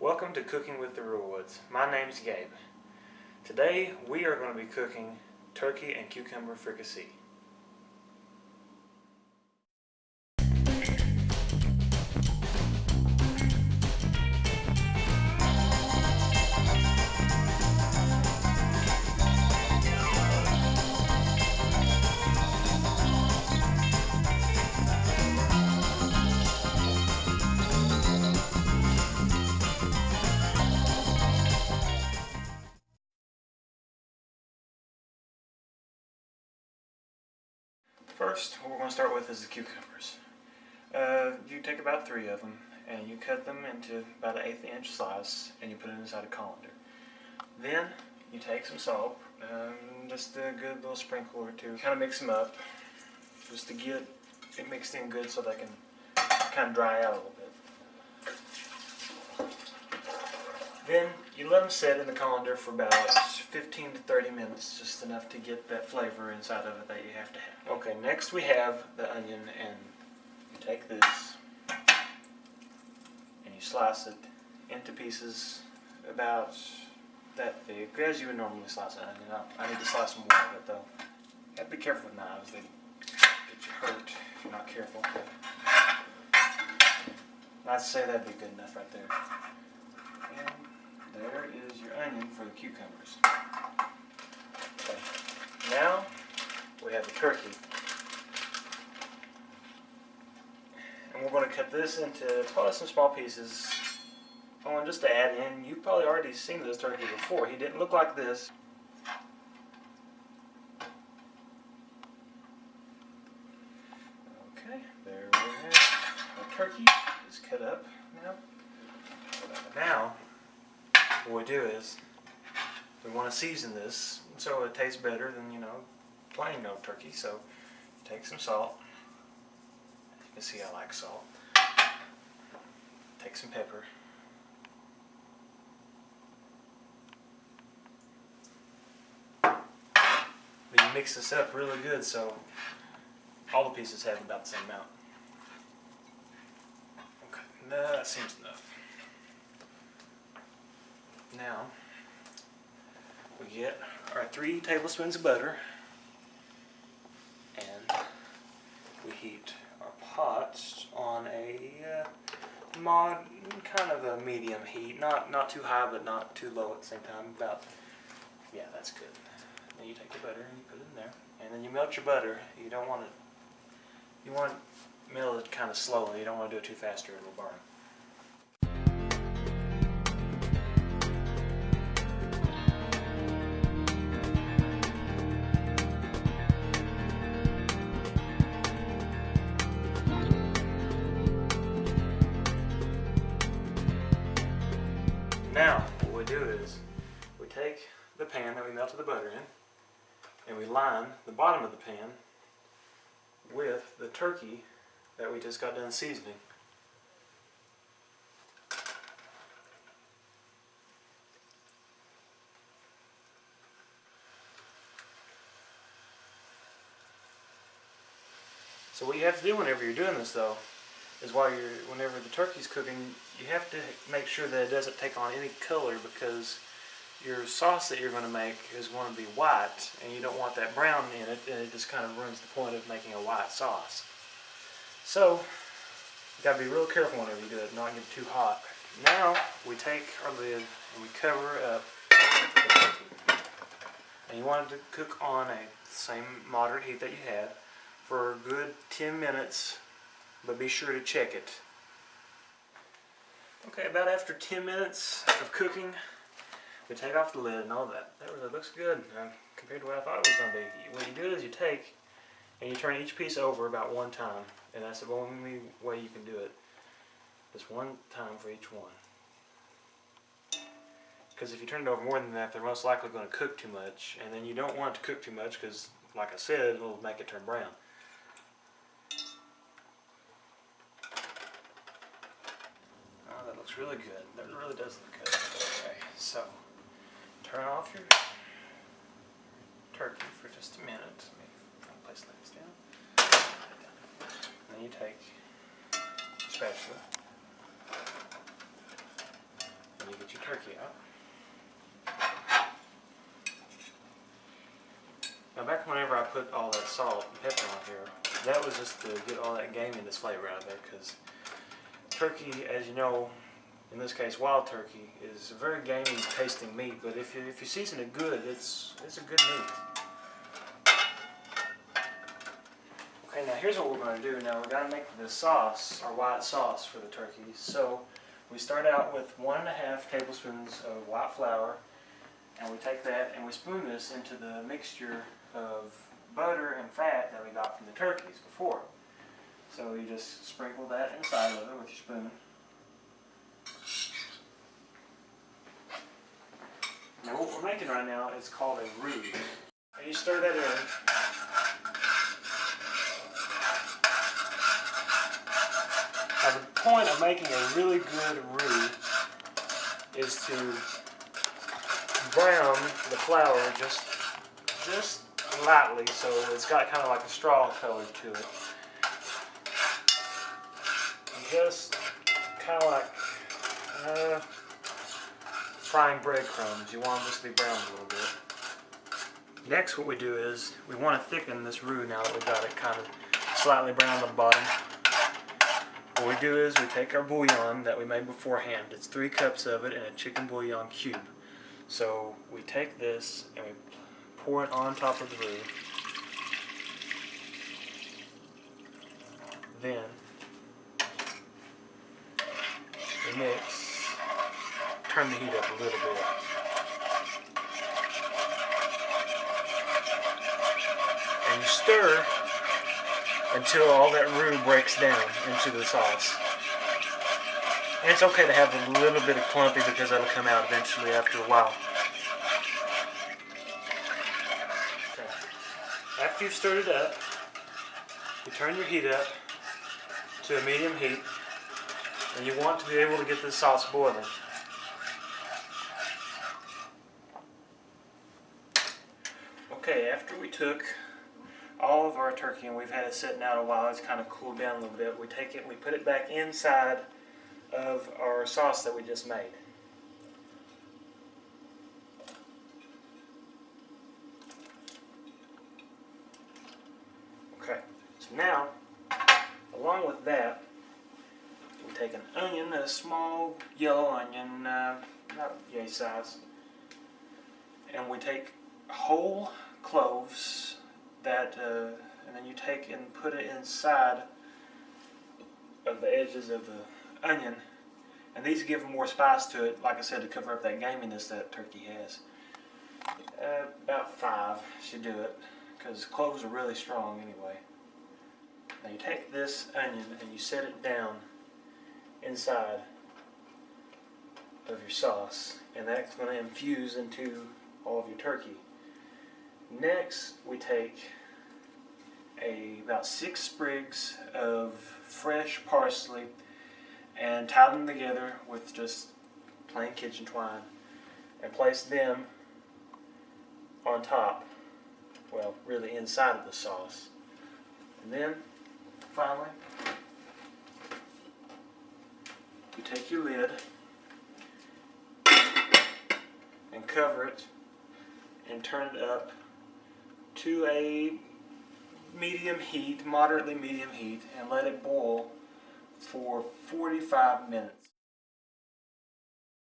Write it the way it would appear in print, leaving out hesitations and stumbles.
Welcome to Cooking with the Realwoods. My name's Gabe. Today we are going to be cooking turkey and cucumber fricassee. First, what we're going to start with is the cucumbers. You take about 3 of them and you cut them into about an 1/8 inch slice and you put it inside a colander. Then you take some salt, just a good little sprinkle or two, kind of mix them up just to get it mixed in good so they can kind of dry out a little bit. Then you let them set in the colander for about 15 to 30 minutes, just enough to get that flavor inside of it that you have to have. Okay, next we have the onion, and you take this and you slice it into pieces about that big, as you would normally slice an onion. I need to slice more of it though. You have to be careful with knives, they get you hurt if you're not careful. I'd say that'd be good enough right there. And there is your onion for the cucumbers. Okay. Now we have the turkey. And we're going to cut this into probably some small pieces. And just to add in, you've probably already seen this turkey before. He didn't look like this. Okay, there we have our turkey is cut up now. Now, what we do is we want to season this so it tastes better than, plain no turkey. So take some salt. You can see I like salt. Take some pepper. But you mix this up really good so all the pieces have about the same amount. Okay, that seems enough. Now, we get our 3 tablespoons of butter, and we heat our pots on a kind of a medium heat, not too high but not too low at the same time. Yeah, that's good. Then you take your butter and you put it in there, and then you melt your butter. You want to melt it kind of slowly. You don't want to do it too fast or it'll burn. Now, what we do is we take the pan that we melted the butter in and we line the bottom of the pan with the turkey that we just got done seasoning. So what you have to do whenever you're doing this though is whenever the turkey's cooking, you have to make sure that it doesn't take on any color, because your sauce that you're going to make is going to be white and you don't want that brown in it, and it just kind of ruins the point of making a white sauce. So you got to be real careful whenever you do it, not get too hot. Now we take our lid and we cover up the turkey. And you want it to cook on a same moderate heat that you had for a good 10 minutes. But be sure to check it. Okay, about after 10 minutes of cooking, we take off the lid and all that. That really looks good compared to what I thought it was going to be. What you do is you take and you turn each piece over about 1 time, and that's the only way you can do it. Just 1 time for each one. Because if you turn it over more than that, they're most likely going to cook too much, and then you don't want it to cook too much because, like I said, it'll make it turn brown. That looks really good. That really does look good. Okay, so turn off your turkey for just a minute. Let me place this down. And then you take a spatula Now back whenever I put all that salt and pepper on here, that was just to get all that gaminess flavor out of there, because turkey, as you know, in this case wild turkey, is a very gamey tasting meat, but if you season it good, it's a good meat. Okay, now here's what we're going to do. Now we're going to make the sauce, our white sauce for the turkey. So we start out with 1.5 tablespoons of white flour, and we take that and we spoon this into the mixture of butter and fat that we got from the turkeys before. So you just sprinkle that inside of it with your spoon. Now what we're making right now is called a roux. And you stir that in. Now the point of making a really good roux is to brown the flour just lightly, so it's got kind of like a straw color to it. Just kind of like frying breadcrumbs. You want them just to be browned a little bit. Next, what we do is we want to thicken this roux now that we've got it kind of slightly browned on the bottom. What we do is we take our bouillon that we made beforehand. It's 3 cups of it in a chicken bouillon cube. So we take this and we pour it on top of the roux. Then we mix, turn the heat up a little bit. And you stir until all that roux breaks down into the sauce. And it's okay to have a little bit of clumpy because that'll come out eventually after a while. Okay. After you've stirred it up, you turn your heat up to a medium heat, and you want to be able to get this sauce boiling. Okay, after we took all of our turkey and we've had it sitting out a while, it's kind of cooled down a little bit, we take it and we put it back inside of our sauce that we just made. Okay, so now, along with that, we take an onion, a small yellow onion, not yay size, and we take whole cloves that, and then you take and put it inside of the edges of the onion, and these give more spice to it, like I said, to cover up that gaminess that turkey has. About 5 should do it, because cloves are really strong anyway. Now you take this onion and you set it down inside of your sauce, and that's going to infuse into all of your turkey. Next, we take about 6 sprigs of fresh parsley and tie them together with just plain kitchen twine and place them on top, well, really inside of the sauce. And then, finally, you take your lid and cover it and turn it up to a medium heat, moderately medium heat, and let it boil for 45 minutes.